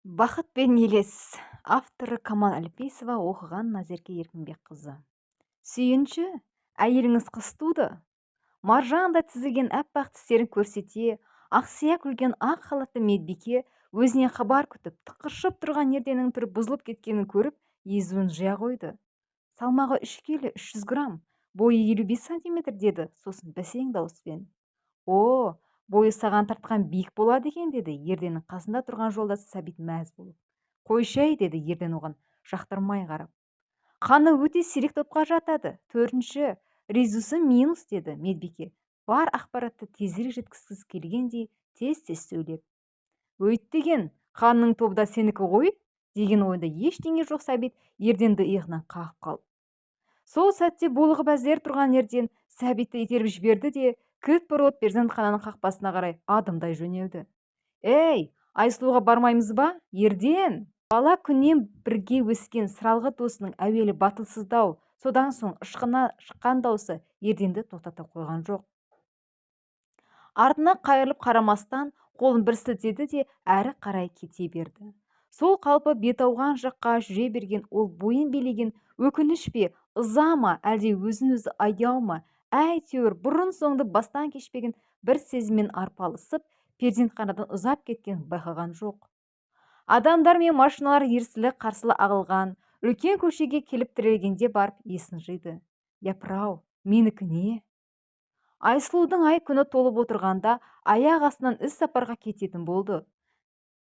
Бақыт пен елес. Авторы Камал Әлпейсова, оқыған Назерке Еркінбекқызы. Сүйінші, әйеліңіз қыз туды. Маржандай тізілген аппақ тістерін көрсете, ақсия күлген ақ халатты медбике өзіне хабар күтіп, тықыршып тұрған ерденің түрі бұзылып кеткенін көріп, езуін жия қойды. Салмағы 3 келі 300 грамм, бойы 55 сантиметр деді, сосын бәсең дауыспен. О, бойы саған тартқан биік болады екен, деді ерденнің қасында тұрған жолдасы Сәбит мәз болып. Қойшы әй, деді ерден оған жақтырмай қарап. Қаны өте сирек топқа жатады. Төртінші, резусы минус, деді медбике. Бар ақпаратты тезірек жеткізгісі келгендей тез-тез сөйлеп. Өйттеген, қанның тобда сенікі ғой, деген ойында ештеңе жоқ Сәбит ерденді иығынан қағып қалды. Сол сәтте булығып әзер тұрған ерден Сәбитті итеріп жіберді де, кілт бұрылып перзентхананың қақпасына қарай адымдай жөнелді. Ей, Айсұлуға бармаймыз ба? Ерден! Бала күннен бірге өскен сыралғы досының әуелі батылсыздау, содан соң ышқына шыққан даусы ерденді тоқтата қойған жоқ. Артына қайырылып қарамастан қолын бір сілтеді де әрі қарай кете берді. Сол қалпы бет ауған жаққа жүре берген ол бойын билеген өкініш пе, ыза ма, әлде өзін-өзі аяу ма, әйтеуір бұрын соңды бастан кешпеген бір сезіммен арпалысып, перзентханадан ұзап кеткен байқаған жоқ. Адамдар мен машиналар ерсілі-қарсылы ағылған, үлкен көшеге келіп тірелгенде барып есін жиды. Япыр-ау, менікі не? Айсұлудың ай күні толып отырғанда аяқ астынан іс сапарға кететін болды.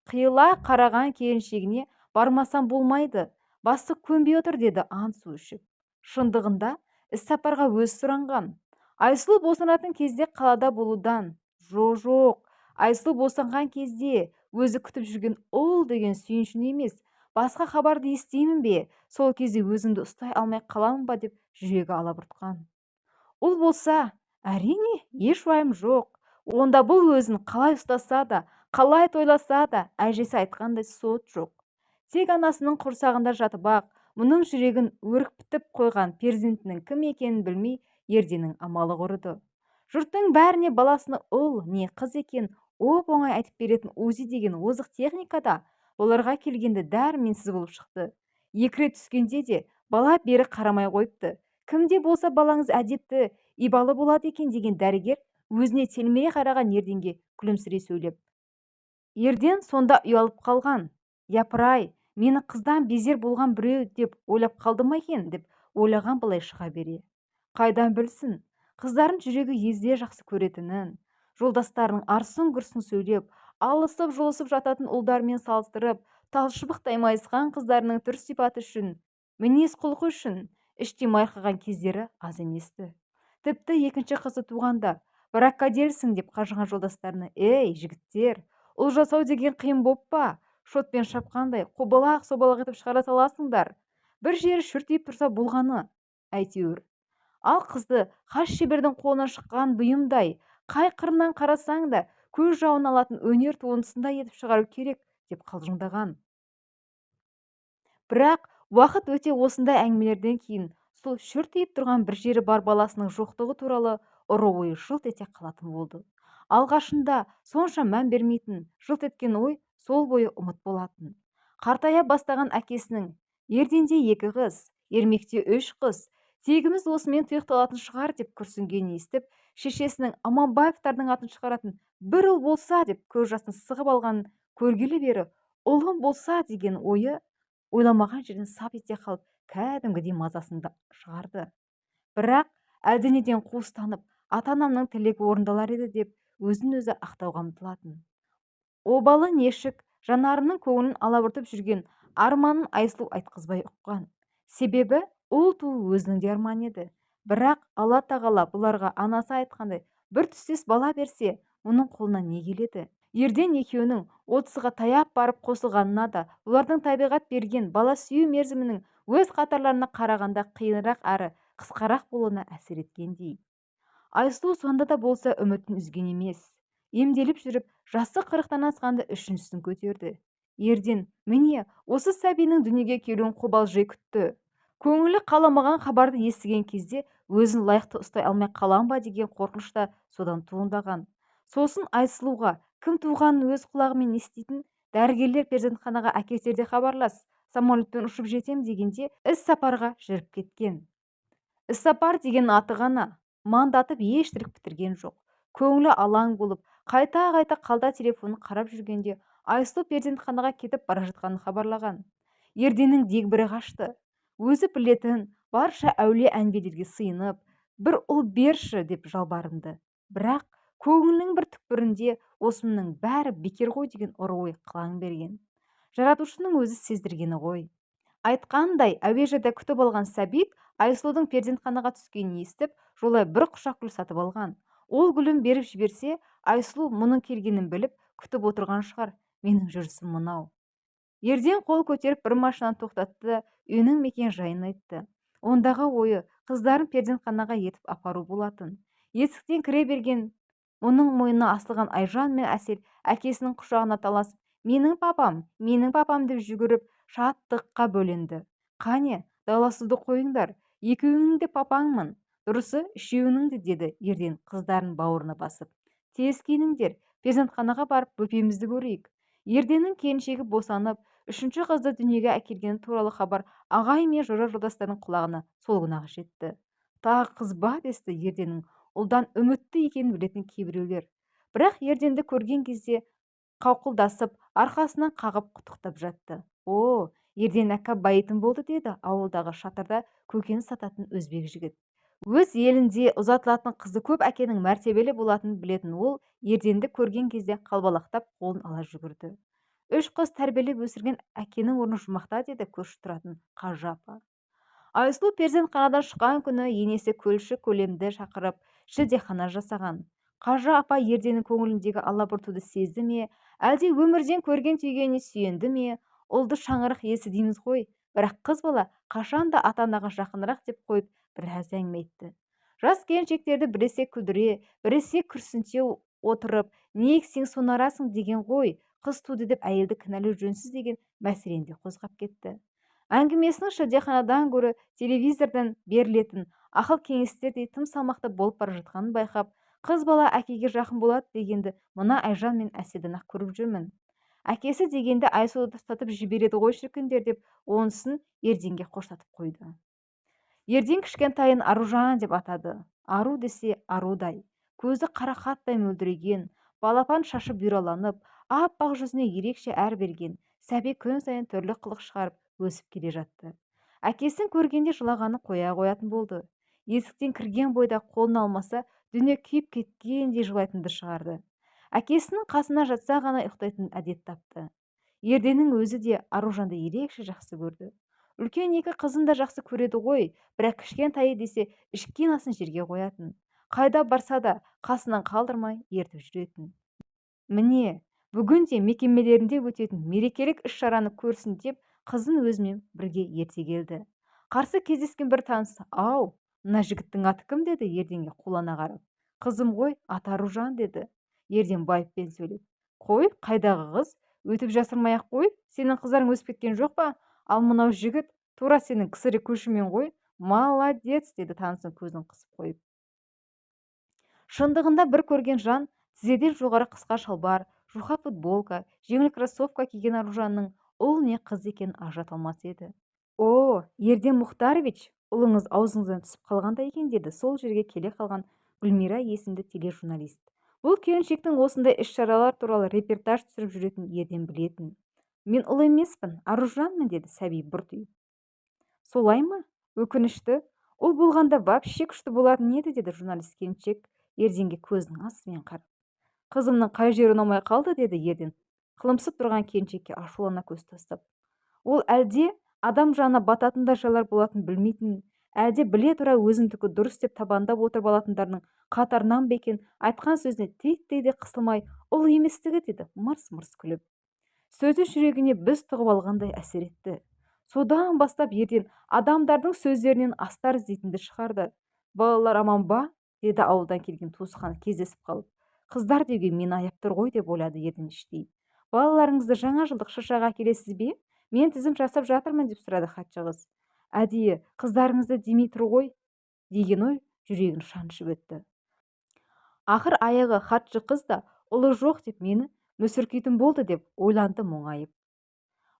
Қиыла қараған келіншегіне бармасам болмайды, басы көнбей отыр, деді ант-су ішіп. Шындығында іс сапарға өз сұранған. Айсұлу босанатын кезде қалада болудан. Жоқ, Айсұлу босанған кезде өзі күтіп жүрген ұл деген сүйіншін емес, басқа хабарды естимін бе, сол кезде өзімді ұстай алмай қаламын ба деп жүрегі алабұртқан. Ұл болса, әрине, еш уайым жоқ. Онда бұл өзін қалай ұстаса да, қалай тойласа да, әжесі айтқандай сот жоқ. Тек анасының құрсағында жатып ақ, мұның жүрегін өрекпітіп қойған перзентінің кім екенін білмей, ерденнің амалы құрыды. Жұрттың бәріне баласының ұл не қыз екен оп-оңай айтып беретін УЗИ деген озық техникада оларға келгенде дәрменсіз болып шықты. Екі рет түскенде де бала бері қарамай қойыпты. Кімде болса балаңыз әдепті, ибалы болады екен деген дәрігер өзіне телміре қараған ерденге күлімсірей сөйлеп. Ерден сонда ұялып қалған. Япыр-ай, мені қыздан безер болған біреу деп ойлап қалды ма екен деп ойлаған былай шыға бере. Қайдан білсін, қыздарын жүрегі езде жақсы көретінін, жолдастарының арсын-күрсін сөйлеп, алысып-жұлысып жататын ұлдармен салыстырып, талшыбықтай майысқан қыздарының түр-сипаты үшін, мінез-құлқы үшін іштей майқыған кездері аз еместі. Тіпті екінші қызы туғанда, браккоделсің деп қажыған жолдастарына, ей, жігіттер, ұл жасау деген қиын боп па? Шотпен шапқандай қобалақ-собалақ етіп шығара саласыңдар. Бір жері шүртиіп тұрса болғаны. Әйтеуір. Ал қызды хас шебердің қолынан шыққан бұйымдай, қай қырынан қарасаң да көз жауын алатын өнер туындысындай етіп шығару керек деп қалжыңдаған. Бірақ уақыт өте осындай әңгімелерден кейін сол шүртиіп тұрған бір жері бар баласының жоқтығы туралы ұры ойы жылт ете қалатын болды. Алғашында сонша мән бермейтін, жылт еткен ой сол бойы ұмыт болатын. Қартая бастаған әкесінің ерденде 2 қыз, ермекте 3 қыз, тегіміз осымен тұйықталатын шығар деп күрсінгенін естіп, шешесінің Аманбаевтардың атын шығаратын бір ұл болса деп көз жасын сығып алғанын көргелі бері ұлым болса деген ойы ойламаған жерден сап ете қалып, кәдімгідей мазасында шығарды. Бірақ әлденеден қуыстанып, ата-анамның тілегі орындалар еді деп өзін-өзі ақтауға ұмтылатын. Обалы нешік жанарының көңілін алабұртып жүрген арманын Айсұлу айтқызбай ұққан. Себебі ұл туу өзінің де арманы еді. Бірақ Алла тағала бұларға анасы айтқандай бір түстес бала берсе, оның қолынан не келеді? Ерден екеуінің 30-ға таяп барып қосылғанына да бұлардың табиғат берген бала сүю мерзімінің өз қатарларына қарағанда қиынырақ әрі қысқарақ болуына әсер еткендей. Айсұлу сонда да болса үмітін үзген емес. Емделіп жүріп, жасы 40-тан асқанда үшіншісін көтерді. Ерден, міне, осы сәбидің дүниеге келуін қобалжи күтті. Көңілі қаламаған хабарды естіген кезде өзін лайықты ұстай алмай қалам ба деген қорқыныш та содан туындаған. Сосын Айсұлуға кім туғанын өз құлағымен еститін Дәрігерлер перзентханаға әкетерде хабарлас, самолетпен ұшып жетем дегенде іс сапарға жүріп кеткен. Іссапар деген аты ғана мандатып еш тірік бітірген жоқ. Көңілі алаң болып, қайта-қайта қалта телефонын қарап жүргенде Айсұлу перзентханаға кетіп бара жатқанын хабарлаған. Ерденнің дегбірі қашты. Өзі білетін барша әулие әнбиелерге сыйынып, бір ұл берші деп жалбарынды. Бірақ көңілінің бір түкпірінде осының бәрі бекер ғой деген ұры ой қылаң берген. Жаратушының өзі сездіргені ғой. Айтқандай, әуежайда күтіп алған Сәбит Айсұлудың перзентханаға түскенін естіп, жолай бір құшақ гүл сатып алған. Ол гүлін беріп жіберсе, Айсұлу мұның келгенін біліп, күтіп отырған шығар. Менің жүрісім мынау. Ерден қол көтеріп бір машинаны тоқтатты да үйінің мекен жайын айтты. Ондағы ойы қыздарын перзентханаға етіп апару болатын. Есіктен кіре берген оның мойнына асылған Айжан мен Әсел әкесінің құшағына таласып, менің папам деп жүгіріп шаттыққа бөленді. Қане, дауласуды қойыңдар, екеуіңнің де папаңмын, дұрысы үшеуіңнің де, деді Ерден қыздарын бауырына басып. Тез киініңдер, перзентханаға барып бөпемізді көрейік. Ерденнің келіншегі босанып, үшінші қызды дүниеге әкелгені туралы хабар ағай мен жора-жолдастардың құлағына сол күні-ақ жетті. Тағы қыз ба, десті Ерденнің ұлдан үмітті екенін білетін кейбіреулер. Бірақ Ерденді көрген кезде қауқылдасып, арқасынан қағып құттықтап жатты. О, Ерден әкка байытын болды, деді ауылдағы шатырда көкөніс сататын өзбек жігіт. Өз елінде ұзатылатын қызы көп әкенің мәртебелі болатынын білетін ол Ерденді көрген кезде қалбалақтап қолын ала жүгірді. Үш қыз тәрбиелеп өсірген әкенің орны жұмақта, деді көрші тұратын Қажы апа. Айсұлу перзентханадан шыққан күні енесі Көлші Көлемді шақырып шілдехана жасаған. Қажы апа Ерденнің көңіліндегі алабұртуды сезді ме, әлде өмірден көрген түйгеніне сүйенді ме? Ұлды шаңырық иесі дейміз ғой, бірақ қыз бала қашанда ата-анаға жақынырақ деп қойып біраз әңгіме айтты. Жас келіншектерді біресе күлдіре, біресе күрсінте отырып, не ексең сонарасың деген ғой, қыз туды деп әйелді кінәлау жөнсіз деген мәселені де қозғап кетті. Әңгімесінің шілдеханадан гөрі телевизордан берілетін ақыл кеңестердей тым салмақты болып бара жатқанын байқап, қыз бала әкеге жақын болады дегенді мына Айжан мен Әселден ақ көріп жүрмін. Әкесі дегенде Айсұлуды тастатып жібереді ғой шіркіндер деп, онысын Ерденге қоштатып қойды. Ерден кішкентайын Аружан деп атады. Ару десе арудай, көзі қарақаттай мөлдіреген, балапан шашы бұйраланып, аппақ жүзіне ерекше әр берген, сәби күн сайын түрлі қылық шығарып өсіп келе жатты. Әкесін көргенде жылағаны қоя қоятын болды. Есіктен кірген бойда қолын алмаса, дүние күйіп кеткендей жылайтынды шығарды. Әкесінің қасына жатса ғана ұйықтайтын әдет тапты. Ерденнің өзі де Аружанды ерекше жақсы көрді. Үлкен екі қызын да жақсы көреді ғой, бірақ кішкентайы десе ішкен асын жерге қоятын. Қайда барса да қасынан қалдырмай ертіп жүретін. Міне, бүгін де мекемелерінде өтетін мерекелік іс-шараны көрсін деп, қызын өзімен бірге ерте келді. Қарсы кездескен бір танысы, ау, мына жігіттің аты кім, деді Ерденге қулана қарап. Қызым ғой, аты Аружан, деді Ерден байыппен сөйлеп. Қой, қайдағы қыз, өтіп жасырмай-ақ қой, сенің қыздарың өсіп кеткен жоқ па? Ал мынау жігіт тура сенің кісірі көшімен ғой. Молодец, деді танысын көзін қысып қойып. Шындығында бір көрген жан тізеден жоғары қысқа шалбар, жұқа футболка, жеңіл кроссовка киген Аружанның ұл не қыз екенін ажырата алмас еді. О, Ерден Мұхтарович, ұлыңыз аузыңыздан түсіп қалғандай екен, деді сол жерге келе қалған Гүлмира есімді тележурналист. Бұл келіншектің осындай іс-шаралар туралы репортаж түсіріп жүретін Ерден білетін. Мен ұл емеспін, Аружанмын, деді сәби бұртиып. Солай ма? Өкінішті. Ұл болғанда вообще күшті болатын еді, деді журналист келіншек Ерденге көзінің астымен қарап. Қызымның қай жері ұнамай қалды, деді Ерден қылымсып тұрған келіншекке ашулана көз тастап. Ол әлде адам жанына бататындай жайлар болатын білмейтін, әлде біле тұра өзімдікі дұрыс деп табандап отырып алатындардың қатарынан ба екен, айтқан сөзіне титтей де қысылмай ұл еместігі, деді мырс-мырс күліп. Сөзі жүрегіне біз тығып алғандай әсер етті. Содан бастап Ерден адамдардың сөздерінен астар іздейтінді шығарды. Балалар аман ба, деді ауылдан келген туысқаны кездесіп қалып. Қыздар деуге мені аяп тұр ғой, деп ойлады Ерден іштей. Балаларыңызды жаңа жылдық шыршаға келесіз бе? Мен тізім жасап жатырмын, деп сұрады хатшы қыз. Әдейі қыздарыңызды демей тұр ғой, деген ой жүрегін шаншып өтті. Ақыр аяғы хатшы қыз да ұлы жоқ деп мені мүсіркейтін болды деп ойланды мұңайып.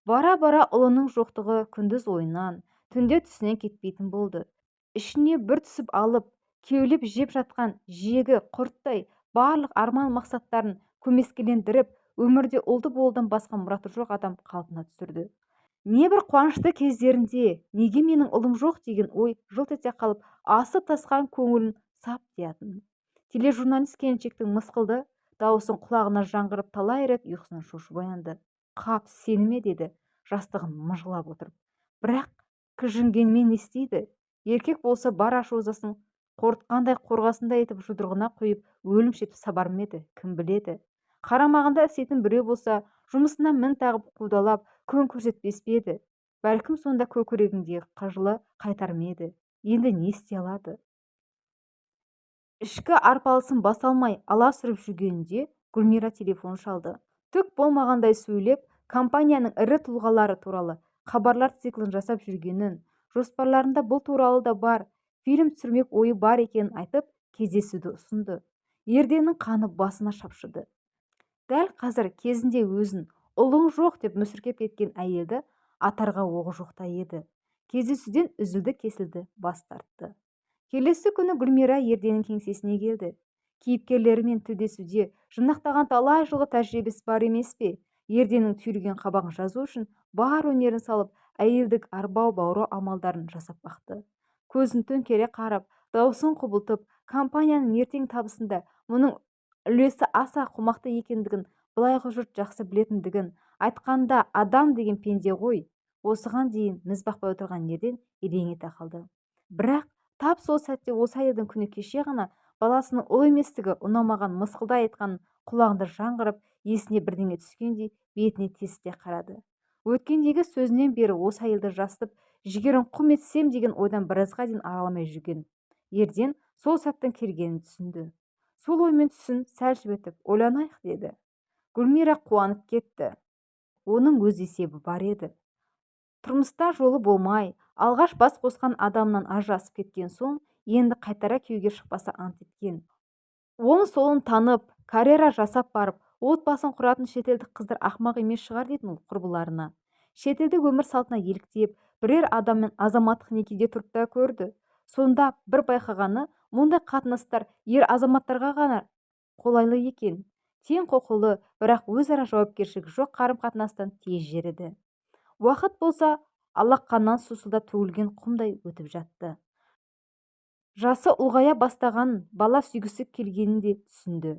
Бара-бара ұлының жоқтығы күндіз ойынан, түнде түсінен кетпейтін болды. Ішіне бір түсіп алып, кеулеп жеп жатқан жегі құрттай барлық арман мақсаттарын көмескілендіріп, өмірде ұлды болудан басқа мұраты жоқ адам қалпына түсірді. Небір қуанышты кездерінде неге менің ұлым жоқ деген ой жылт ете қалып, асып тасқан көңілін сап деятын. Тележурналист келіншектің мысқылды дауысын құлағына жаңғырып талай рет ұйқысынан шошып оянды. Қап, сені ме деді, жастығын мыжғылап отырып. Бірақ кіжінгенмен не істейді? Еркек болса бар ашу-ызасын қорытқандай қорғасындай етіп жұдырығына құйып өлімше етіп сабар ма еді? Кім біледі? Қарамағында істейтін біреу болса, жұмысына мін тағып қудалап, күн көрсетпес пе еді? Бәлкім сонда көкірегіндегі қыжылы қайтар ма еді? Енді не істей алады? Ішкі арпалысын баса алмай аласұрып жүргенінде Гүлмира телефон шалды. Түк болмағандай сөйлеп, компанияның ірі тұлғалары туралы хабарлар циклін жасап жүргенін, жоспарларында бұл туралы да бар, фильм түсірмек ойы бар екенін айтып, кездесуді ұсынды. Ерденнің қаны басына шапшыды. Дәл қазір кезінде өзін ұлың жоқ деп мүсіркеп кеткен әйелді атарға оғы жоқта еді. Кездесуден үзілді-кесілді бас тартты. Келесі күні Гүлмира Ерденнің кеңсесіне келді. Кейіпкерлерімен тілдесуде жинақтаған талай жылғы тәжірибесі бар емес пе? Ерденнің түйілген қабағын жазу үшін бар өнерін салып, әйелдік арбау-баурау амалдарын жасап бақты. Көзін төңкере қарап, дауысын құбылтып, компанияның ертең табысында мұның үлесі аса қомақты екендігін, былайғы жұрт жақсы білетіндігін айтқанда, адам деген пенде ғой. Осыған дейін міз бақпай отырған Ерден елең ете қалды. Бірақ тап сол сәтте осы әйелдің күні кеше ғана баласының ұл еместігі ұнамаған мысқылда айтқанын құлағында жаңғырып, есіне бірдеңе түскендей бетіне тесіле қарады. Өткендегі сөзінен бері осы әйелді жасытып, жігерін құм етсем деген ойдан біразға дейін арыламай жүрген Ерден сол сәттің келгенін түсінді. Сол оймен түсін сәл жібітіп, ойланайық деді. Гүлмира қуанып кетті. Оның өз есебі бар еді. Тұрмыста жолы болмай, алғаш бас қосқан адамнан ажырасып кеткен соң, енді қайтара күйеуге шықпаса ант еткен. Оң солын танып, карьера жасап барып, отбасын құратын шетелдік қыздар ақымақ емес шығар дейтін құрбыларына. Шетелдік өмір салтына еліктеп, бірер адаммен азаматтық некеде тұрып та көрді. Сонда бір байқағаны, мұндай қатынастар ер азаматтарға ғана қолайлы екен. Тең құқылы, бірақ өзара жауапкершілігі жоқ қарым-қатынастан тез жеріді. Уақыт болса, алақаннан сусылдап төгілген құмдай өтіп жатты. Жасы ұлғая бастағанын, бала сүйгісі келгенін де түсінді.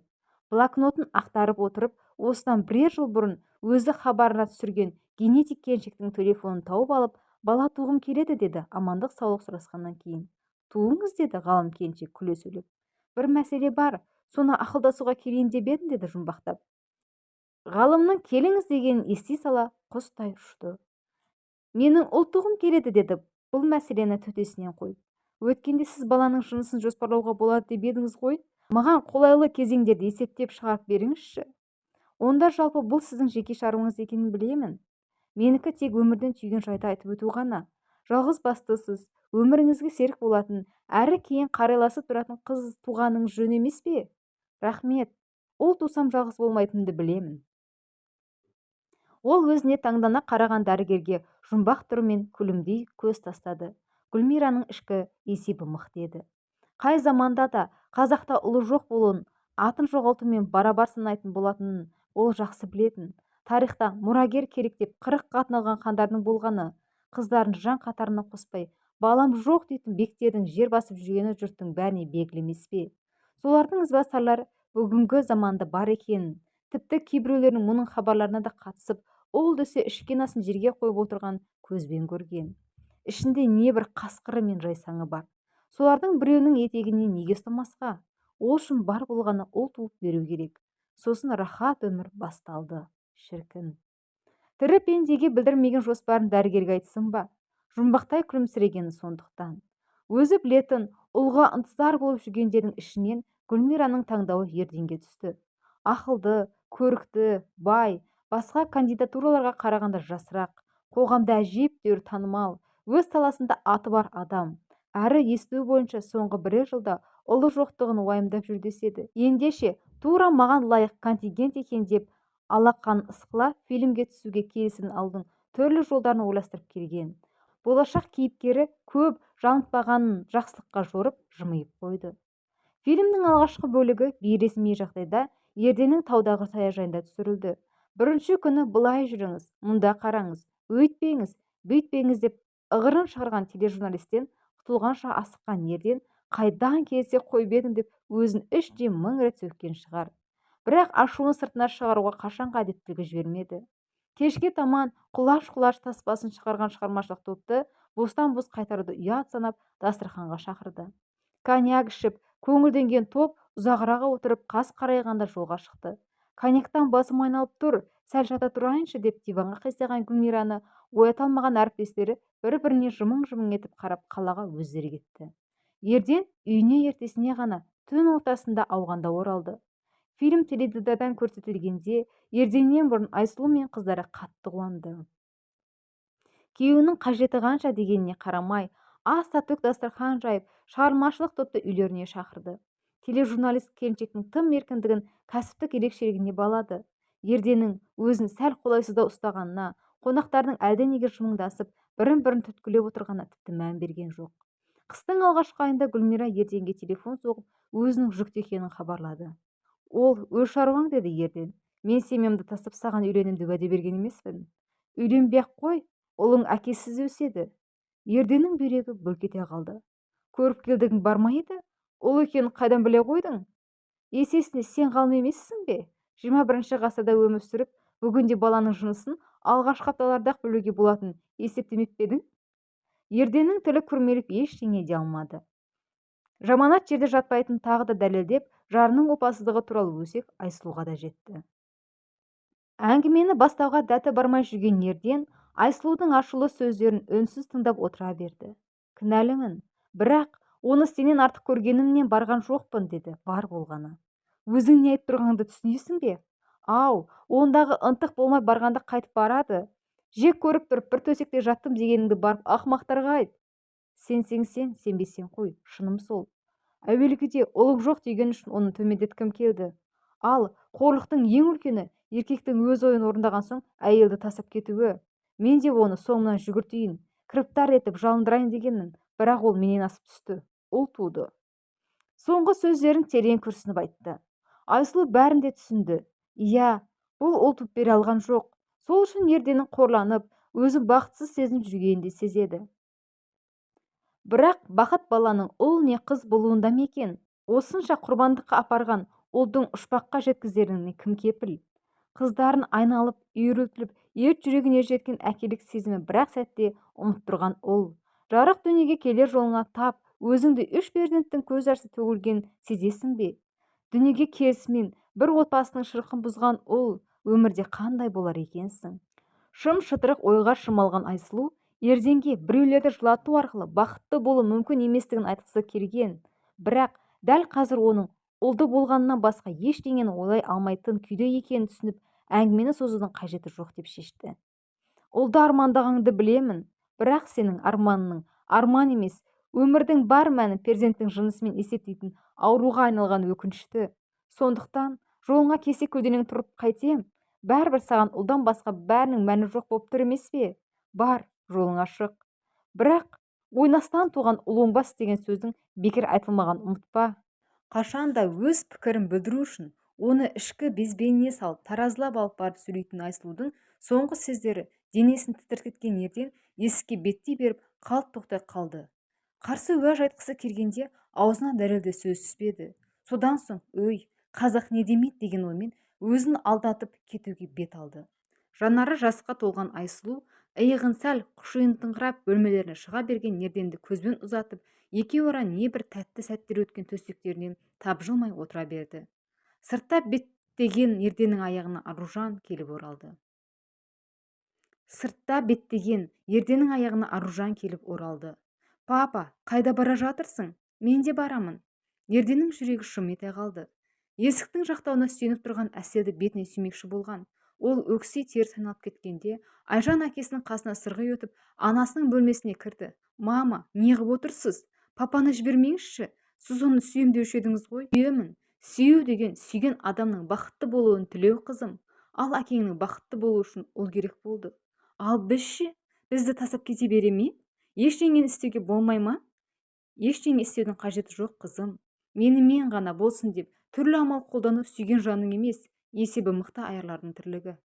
Блокнотын ақтарып отырып, осыдан бірер жыл бұрын өзі хабарына түсірген генетик келіншектің телефонын тауып алып, бала туғым келеді деді амандық саулық сұрасқаннан кейін. Туыңыз деді ғалым келіншек күле сөйлеп. Бір мәселе бар, соны ақылдасуға келейін деп едім деді жұмбақтап. Ғалымның келіңіз дегенін ести сала құстай ұшты. Менің ұл туғым келеді деді бұл мәселені төтесінен қойып. Өткенде сіз баланың жынысын жоспарлауға болады деп едіңіз ғой. Маған қолайлы кезеңдерді есептеп шығарып беріңізші. Онда жалпы бұл сіздің жеке шаруаңыз екенін білемін. Менікі тек өмірден түйген жайды айтып өту ғана. Жалғыз бастысыз, өміріңізге серік болатын, әрі кейін қарайласып тұратын қыз туғаныңыз жөн емес пе? Рахмет. Ұл тусам жалғыз болмайтынымды білемін. Ол өзіне таңдана қараған дәрігерге жұмбақ түрімен күлімдей көз тастады. Гүлмираның ішкі есебі мықты еді. Қай заманда да қазақта ұлы жоқ болуын, атын жоғалтумен барабар санайтын болатынын ол жақсы білетін. Тарихта мұрагер керек деп 40 қатын алған хандардың болғаны, қыздарын жан қатарына қоспай, балам жоқ дейтін бектердің жер басып жүргені жұрттың бәріне белгілі емес пе? Солардың ізбасарлар бүгінгі заманда бар екенін, тіпті кейбіреулерінің мұның хабарларына да қатысып, ол десе ішкен асын жерге қойып отырған көзбен көрген. Ішінде небір қасқыры мен жайсаңы бар. Солардың біреуінің етегіне неге ұстамасқа? Ол үшін бар болғаны ұл туып беру керек. Сосын рахат өмір басталды. Шіркін. Тірі пендеге білдірмеген жоспарын дәрігерге айтсын ба? Жұмбақтай күлімсірегені сондықтан. Өзі білетін, ұлға ынтызар болып жүргендердің ішінен Гүлмираның таңдауы Ерденге түсті. Ақылды, көрікті, бай, басқа кандидатураларға қарағанда жасырақ, қоғамда әжептәуір танымал, өз саласында аты бар адам. Әрі естуі бойынша соңғы бірер жылда ұлы жоқтығын уайымдап жүр деседі. Ендеше тура маған лайық контингент екен деп алақанын ысқыла фильмге түсуге келісімін алудың түрлі жолдарын ойластырып келген. Болашақ кейіпкері көп жанытпағанын жақсылыққа жорып жымиып қойды. Фильмнің алғашқы бөлігі бейресми жағдайда Ерденнің таудағы саяжайында түсірілді. Бірінші күні былай жүріңіз, мұнда қараңыз, өйтпеңіз, бүйтпеңіз деп ығырын шығарған тележурналистен құтылғанша асыққан Ерден қайдан келсе қойып едім деп өзін іштей мың рет сөккен шығар. Бірақ ашуын сыртына шығаруға қашанға әдептілігі жібермеді. Кешке таман құлаш-құлаш таспасын шығарған шығармашылық топты бостан-бос қайтаруды ұят санап дастарханға шақырды. Коньяк ішіп, көңілденген топ ұзағырақ отырып қас қарайғанда жолға шықты. Коньяктан басым айналып тұр, сәл жата тұрайыншы деп диванға қисайған Гүлмираны оята алмаған әріптестері бір-біріне жымың-жымың етіп қарап қалаға өздері кетті. Ерден үйіне ертесіне ғана түн ортасында ауғанда оралды. Фильм теледидардан көрсетілгенде Ерденнен бұрын Айсұлу мен қыздары қатты қуанды. Күйеуінің қажеті қанша дегеніне қарамай, ас-та-төк дастархан жайып, шығармашылық топты үйлеріне шақырды. Тележурналист келіншектің тым еркіндігін кәсіптік ерекшелігіне балады. Ерденнің өзін сәл қолайсызда ұстағанына, қонақтардың әлденеге жымыңдасып, бірін-бірін түрткілеп отырғанына тіпті мән берген жоқ. Қыстың алғашқы айында Гүлмира Ерденге телефон соғып, өзінің жүкті екенін хабарлады. Ол өз шаруаң, деді Ерден. Мен семьямды тастап саған үйленем деп уәде берген емеспін. Үйленбей-ақ қой, ұлың әкесіз өседі. Ерденнің бүйрегі бүлк ете қалды. Көріп келдігің бар ма еді? Ұл екенін қайдан біле қойдың? Есесіне сен ғалым емессің бе? 21 ғасырда өмір сүріп, бүгінде баланың жынысын алғашқы апталарда-ақ білуге болатын есептемеп пе едің? Ерденнің тілі күрмеліп ештеңе де алмады. Жаманат жерде жатпайтын тағы да дәлелдеп, жарының опасыздығы туралы өсек Айсұлуға да жетті. Әңгімені бастауға дәті бармай жүрген Ерден Айсұлудың ашулы сөздерін үнсіз тыңдап отыра берді. Кінәлімін, бірақ оны сенен артық көргенімнен барған жоқпын, деді бар болғаны. Өзің не айтып тұрғаныңды түсінесің бе? Ау, ондағы ынтық болмай барғанда қайтып барады. Жек көріп тұрып бір төсекте жаттым дегеніңді барып ақымақтарға айт. Сенсең сен, сенбесең қой, шыным сол. Әуелгіде ұлың жоқ деген үшін оны төмендеткім келді. Ал қорлықтың ең үлкені еркектің өз ойын орындаған соң әйелді тастап кетуі. Мен де оны соңынан жүгіртейін, кіріптар етіп жалындырайын дегенмін, бірақ ол менен асып түсті. Ұл туды. Соңғы сөздерін терең күрсініп айтты. Айсұлу бәрін де түсінді. Иә, бұл ұл туып бере алған жоқ. Сол үшін Ерденнің қорланып, өзі бақытсыз сезініп жүргенін де сезеді. Бірақ бақыт баланың ұл не қыз болуында ма екен? Осынша құрбандыққа апарған ұлдың ұшпаққа жеткізеріне кім кепіл? Қыздарын айналып, үйретіліп, ет жүрегіне жеткен әкелік сезімі бірақ сәтте ұмыттырған ұл. Жарық дүниеге келер жолыңа тап, өзіңді 3 перзенттің көз жасы төгілген сезесің бе? Дүниеге келісімен бір отбасының шырқын бұзған ұл, өмірде қандай болар екенсің? Шым шытырық ойға шымалған Айсұлу Ерденге біреулерді жылату арқылы бақытты болу мүмкін еместігін айтқысы келген. Бірақ дәл қазір оның ұлды болғанынан басқа ештеңені ойлай алмайтын күйде екенін түсініп, әңгімені созудың қажеті жоқ деп шешті. Ұлды армандағаныңды білемін, бірақ сенің арманының арман емес, өмірдің бар мәнін перзенттің жынысымен есептейтін ауруға айналған өкінішті. Сондықтан жолыңа кесе көлденең тұрып қайтем, бәрібір саған ұлдан басқа бәрінің мәні жоқ болып тұр емес пе? Бар, жолың ашық. Бірақ ойнастан туған ұл оңбас деген сөздің бекер айтылмаған ұмытпа. Қашанда өз пікірін білдіру үшін оны ішкі безбеніне салып таразылап алып барып сөйлейтін Айсұлудың соңғы сөздері денесін тітіркеткен Ерден есікке беттей беріп қалт тоқтай қалды. Қарсы уәж айтқысы келгенде аузына дәлелді сөз түспеді. Содан соң өй, қазақ не демейді деген оймен өзін алдатып кетуге бет алды. Жанары жасқа толған Айсұлу иығын сәл құшиынтыңқырап бөлмелеріне шыға берген Ерденді көзбен ұзатып, екеуара небір тәтті сәттер өткен төсектерінен тапжылмай отыра берді. Сыртта беттеген Ерденнің аяғына Аружан келіп оралды. Папа, қайда бара жатырсың? Мен де барамын. Ерденнің жүрегі шым ете қалды. Есіктің жақтауына сүйеніп тұрған Әселді бетіне сүймекші болған. Ол өкси теріс айналып кеткенде, Айжан әкесінің қасына сырғи өтіп, анасының бөлмесіне кірді. Мама, неғып отырсыз? Папаны жібермеңізші. Сіз оны сүйем деуші едіңіз ғой. Сүйемін. Сүю деген сүйген адамның бақытты болуын тілеу, қызым. Ал әкеңнің бақытты болуы үшін ұл керек болды. Ал біз ше? Бізді тастап кете бере ме? Ештеңені істеуге болмай ма? Ештеңе істеудің қажеті жоқ, қызым. Менімен ғана болсын деп түрлі амал қолдану сүйген жаның емес, есебі мықты аярлардың тірлігі.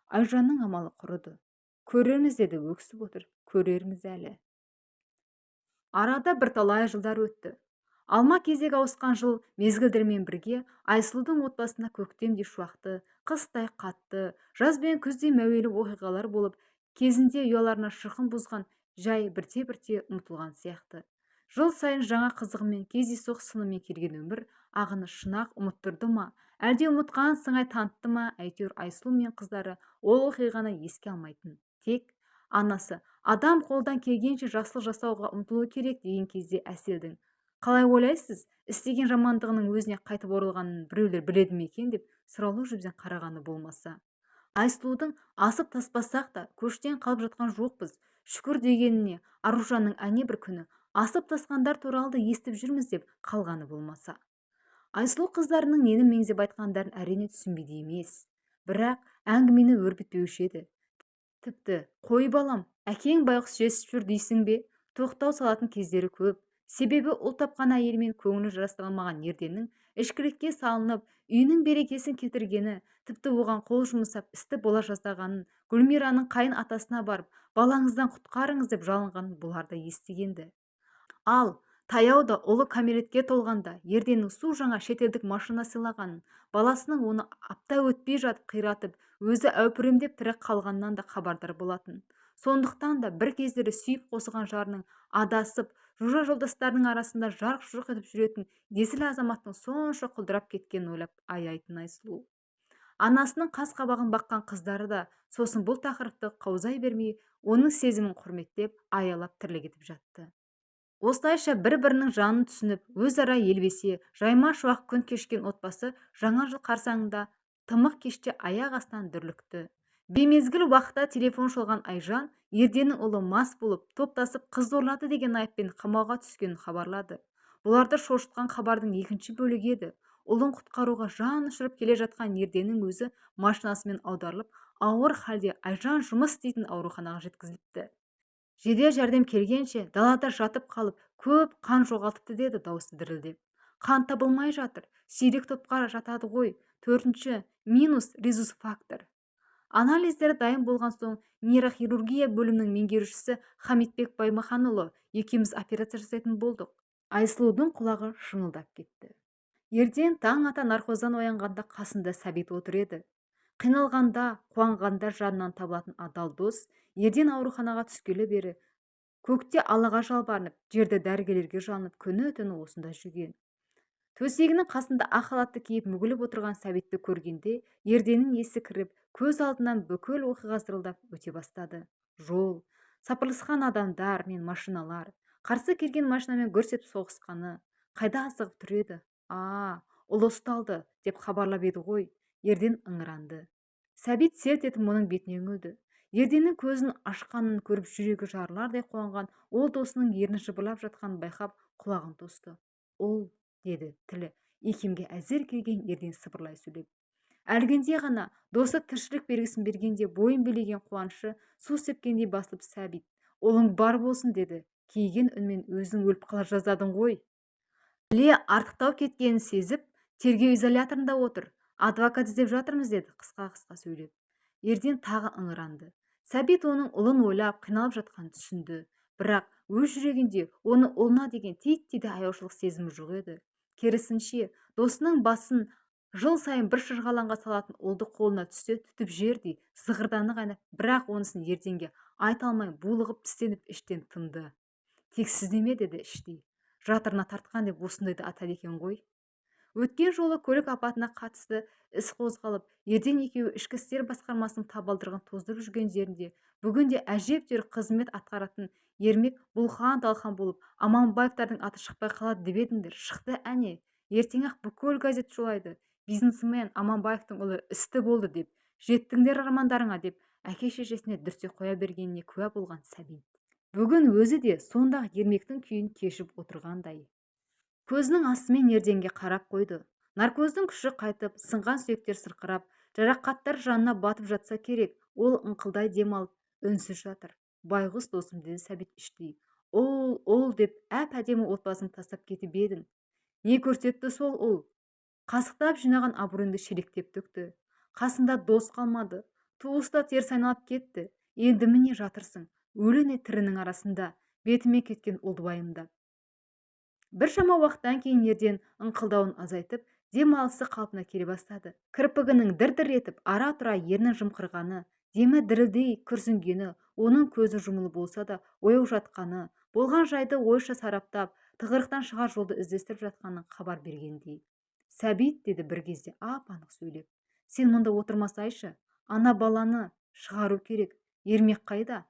Айжанның амалы құрыды. Көрерміз деді өксіп отыр. Көрерміз әлі. Арада бірталай жылдар өтті. Алма кезек ауысқан жыл мезгілдермен бірге Айсұлудың отбасына көктемдей шуақты, қыстай қатты, жаз бен күздей мәуелі оқиғалар болып, кезінде ұяларына шырқын бұзған жай бірте-бірте ұмытылған сияқты. Жыл сайын жаңа қызығымен кездейсоқ сынымен келген өмір ағыны шынақ ұмыттырды ма, әлде ұмытқан сыңай танытты ма, әйтеуір Айсұлу мен қыздары ол оқиғаны еске алмайтын. Тек анасы адам қолдан келгенше жақсылық жасауға ұмтылу керек деген кезде Әселдің қалай ойлайсыз, істеген жамандығының өзіне қайтып оралғанын біреулер біледі ме екен деп сұраулы жүзбен қарағаны болмаса. Айсұлудың асып таспасақ та көштен қалып жатқан жоқпыз, шүкір дегеніне Аружанның әне бір күні асып тасқандар туралы да естіп жүрміз деп қалғаны болмаса. Айсұлу қыздарының нені меңзеп айтқандарын әрине түсінбейді емес, бірақ әңгімені өрбітпеуші еді. Тіпті қой балам, әкең байғұс жесіп жүр дейсің бе? Тоқтау салатын кездері көп. Себебі ұл тапқан әйелмен көңілі жарастыра алмаған Ерденнің ішкілікке салынып, үйінің берекесін кетіргені, тіпті оған қол жұмсап істі бола жаздағанын, Гүлмираның қайын атасына барып, балаңыздан құтқарыңыз деп жалынғанын бұлар да естігенді. Ал таяуда ұлы кәмелетке толғанда Ерденнің су жаңа шетелдік машина сыйлағанын, баласының оны апта өтпей жатып қиратып, өзі әупірімдеп тірі қалғанынан да хабардар болатын. Сондықтан да бір кездері сүйіп қосылған жарының адасып, жора жолдастарының арасында жарқ-жұрқ етіп жүретін есіл азаматтың сонша құлдырап кеткенін ойлап аяйтын Айсұлу. Анасының қас-қабағын баққан қыздары да сосын бұл тақырыпты қаузай бермей, оның сезімін құрметтеп, аялап тірлік етіп жатты. Осылайша бір-бірінің жанын түсініп, өзара елбесе, жайма шуақ күн кешкен отбасы жаңа жыл қарсаңында тымық кеште аяқ астынан дүрлікті. Беймезгіл уақытта телефон шалған Айжан, Ерденнің ұлы мас болып, топтасып қыз зорлады деген айыппен қамауға түскенін хабарлады. Бұларды шошытқан хабардың екінші бөлігі еді. Ұлын құтқаруға жан ұшырып келе жатқан Ерденнің өзі машинасымен аударылып, ауыр халде Айжан жұмыс істейтін ауруханаға жеткізіліпті. Жедел жәрдем келгенше далада жатып қалып, көп қан жоғалтыпты деді дауысы дірілдеп. Қан табылмай жатыр, сирек топқа жатады ғой. Төртінші минус резус фактор. Анализдері дайын болған соң нейрохирургия бөлімінің меңгерушісі Хамитбек Баймаханұлы екеуміз операция жасайтын болдық. Айсұлудың құлағы шыңылдап кетті. Ерден таң ата наркоздан оянғанда қасында Сәбит отыр еді. Қиналғанда, қуанғанда жанынан табылатын адал дос, Ерден ауруханаға түскелі бері көкте Аллаға жалбарынып, жерді дәрігерлерге жалынып, күні-түні осында жүрген. Төсегінің қасында ақ халатты киіп мүгіліп отырған Сәбитті көргенде, Ерденнің есі кіріп, көз алдынан бүкіл оқиға зырылдап өте бастады. Жол, сапырылысқан адамдар мен машиналар, қарсы келген машинамен гүрсеп соғысқаны, қайда асығып тұр еді? Ұлы ұсталды деп хабарлап еді ғой. Ерден ыңыранды. Сәбит селт етіп мұның бетіне үңілді. Ерденнің көзін ашқанын көріп жүрегі жарылардай қуанған, ол досының ерні жыбырлап жатқанын байқап құлағын тосты. Ол, деді тілі, икемге әзер келген Ерден сыбырлай сөйлеп. Әлгінде ғана досы тіршілік белгісін бергенде бойын билеген қуанышы су сепкендей басылып, Сәбит, ұлың бар болсын деді. Кейген үнмен өзің өліп қала жаздадың ғой. Іле артықтау кеткенін сезіп, тергеу изоляторында отыр. Адвокат іздеп жатырмыз деді қысқа-қысқа сөйлеп. Ерден тағы ыңыранды. Сәбит оның ұлын ойлап, қиналып жатқанын түсінді. Бірақ өз жүрегінде оны ұлына деген титтей де аяушылық сезімі жоқ еді. Керісінше, досының басын жыл сайын бір шырғалаңға салатын ұлды қолына түссе түтіп жердей зығырданы қайнап, бірақ онысын Ерденге айта алмай булығып тістеніп іштен тынды. Тек сіздеме деді іштей. Жатырына тартқан деп осындайды атады екен ғой. Өткен жолы көлік апатына қатысты іс қозғалып, Ерден екеуі ішкі істер басқармасының табалдырығын тоздырып жүрген жерінде бүгінде әжептәуір қызмет атқаратын Ермек бұлқан-талқан болып, Аманбаевтардың аты шықпай қалады деп едіңдер. Шықты әне. Ертең-ақ бүкіл газет шулайды. Бизнесмен Аманбаевтың ұлы істі болды деп. Жеттіңдер армандарыңа деп әке-шешесіне дүрсе қоя бергеніне куә болған Сәбит. Бүгін өзі де сондағы Ермектің күйін кешіп отырғандай. Көзінің астымен Ерденге қарап қойды. Наркоздың күші қайтып, сынған сүйектер сырқырап, Жарақаттар жанына батып жатса керек. Ол ыңқылдай дем алып, үнсіз жатыр. Байғұс досым, деді Сәбит іштей. Ол деп әп-әдемі отбасын тастап кетіп едің. Не көрсетті сол ұл? Қасықтап жинаған абыройыңды шелектеп төкті. Қасында дос қалмады. Туыста теріс айналып кетті. Енді міне жатырсың, өлі не тірінің арасында, бетіме кеткен ұлды уайымдап. Біршама уақыттан кейін Ерден ыңқылдауын азайтып, демалысы қалпына келе бастады. Кірпігінің дір-дір етіп ара-тұра ернін жымқырғаны, демі дірілдей күрсінгені, оның көзі жұмулы болса да ояу жатқаны, болған жайды ойша сараптап, тығырықтан шығар жолды іздестіріп жатқанын хабар бергендей. Сәбит, деді бір кезде ап-анық сөйлеп, сен мұнда отырмасайшы, ана баланы шығару керек, ермек қайда?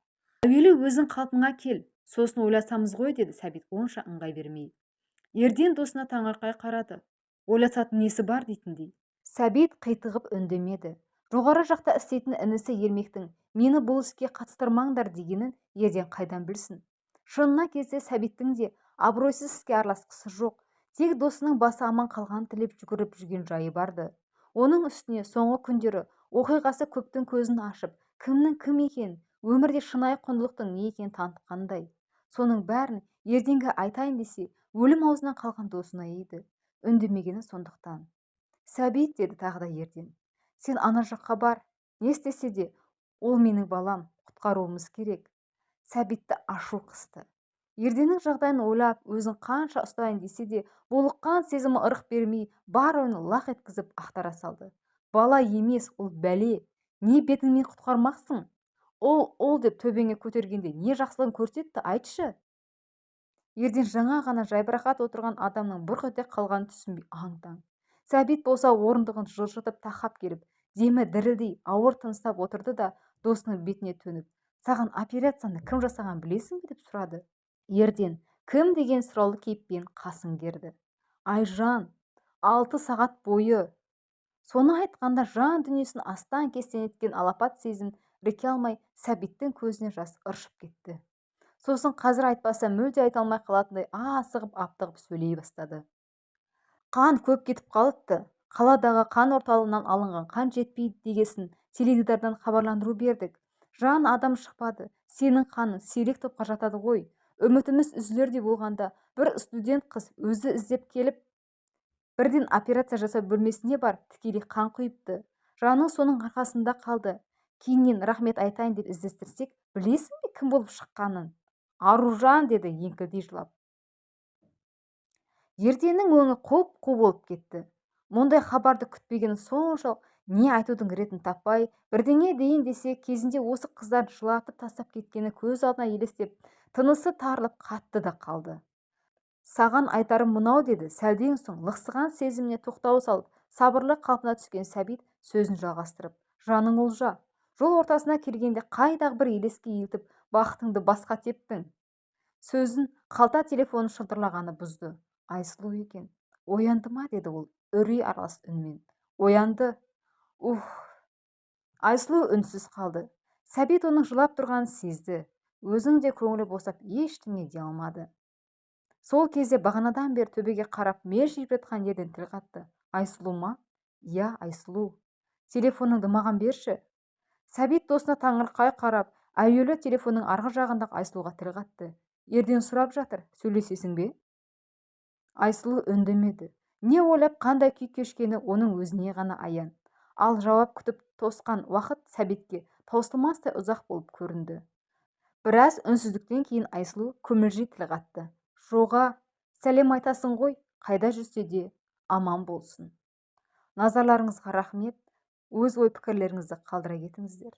Әуелі өзің қалпыңа кел, сосын ойласамыз ғой, деді Сәбит онша ыңғай бермей. Ерден досына таңырқай қарады. Ойласатын несі бар дейтіндей. Сәбит қитығып үндемеді. Жоғары жақта істейтін інісі Ермектің мені бұл іске қатыстырмаңдар дегенін Ерден қайдан білсін. Шынына келсе Сәбиттің де абыройсыз іске араласқысы жоқ. Тек досының басы аман қалған тілеп жүгіріп жүрген жайы барды. Оның үстіне соңғы күндері оқиғасы көптің көзін ашып, кімнің кім екенін, өмірде шынайы құндылықтың не екенін танытқандай. Соның бәрін Ерденге айтайын десе, өлім аузынан қалған досына еді. Үндемегені сондықтан. Сәбит, деді тағы да Ерден, сен ана жаққа бар, не істесе де, ол менің балам, құтқаруымыз керек. Сәбитті ашу қысты. Ерденнің жағдайын ойлап, өзін қанша ұстайын десе де, булыққан сезімі ырық бермей, бар ойын лақ еткізіп ақтара салды. Бала емес, ол бәле. Не бетіңмен құтқармақсың? Ол деп төбеңе көтергенде не жақсылығын көрсетті, айтшы. Ерден жаңа ғана жайбарақат отырған адамның бұрқ ете қалғанын түсінбей аң-таң. Сәбит болса орындығын жылжытып тақап келіп, демі дірілдей ауыр тыныстап отырды да досының бетіне төніп, саған операцияны кім жасаған білесің бе деп сұрады. Ерден кім деген сұраулы кейіппен қасын керді. Айжан, 6 сағат бойы. Соны айтқанда жан дүниесін астан-кестен еткен алапат сезім рете алмай Сәбиттің көзіне жас ыршып кетті. Сосын қазір айтпаса мүлде айта алмай қалатындай асығып аптығып сөйлей бастады. Қан көп кетіп қалыпты. Қаладағы қан орталығынан алынған қан жетпейді дегесін теледидардан хабарландыру бердік. Жан адам шықпады. Сенің қаның сирек топқа жатады ғой. Үмітіміз үзілердей болғанда бір студент қыз өзі іздеп келіп, бірден операция жасап бөлмесіне бар, тікелей қан құйыпты. Жаның соның арқасында қалды. Кейіннен рахмет айтайын деп іздестірсек, білесің бе кім болып шыққанын? Аружан, деді еңкілдей жылап. Ерденнің өңі қоп-қу болып кетті. Мұндай хабарды күтпеген соншалық не айтудың ретін таппай, бірдеңе дейін десе, кезінде осы қыздарын жылатып тастап кеткені көз алдына елестеп, тынысы тарылып қатты да қалды. Саған айтарым мынау, деді сәлден соң лықсыған сезіміне тоқтау салып, сабырлы қалпына түскен Сәбит сөзін жалғастырып. Жаның олжа, жол ортасына келгенде қайдағы бір елеске елтіп, бақытыңды басқа тептің. Сөзін қалта телефонын шылдырлағаны бұзды. Айсұлу екен. Оянды ма, деді ол үрей аралас үнмен. Оянды. Айсұлу үнсіз қалды. Сәбит оның жылап тұрғанын сезді. Өзің де көңілі босап ештеңе де алмады. Сол кезде бағанадан бері төбеге қарап мелшиіп жатқан Ерден тіл қатты. Айсұлу ма? Иә, Айсұлу. Телефоныңды маған берші. Сәбит досына таңырқай қарап, әуелі телефонның арғы жағындағы Айсұлуға тіл қатты. Ерден сұрап жатыр, сөйлесесің бе? Айсұлу үндемеді. Не ойлап, қандай күй кешкені оның өзіне ғана аян. Ал жауап күтіп тосқан уақыт Сәбитке таусылмастай ұзақ болып көрінді. Біраз үнсіздіктен кейін Айсұлу көмілжи тіл қатты. Жоға, сәлем айтасың ғой, қайда жүрсе де аман болсын. Назарларыңызға рахмет. Өз ой пікірлеріңізді қалдыра кетіңіздер.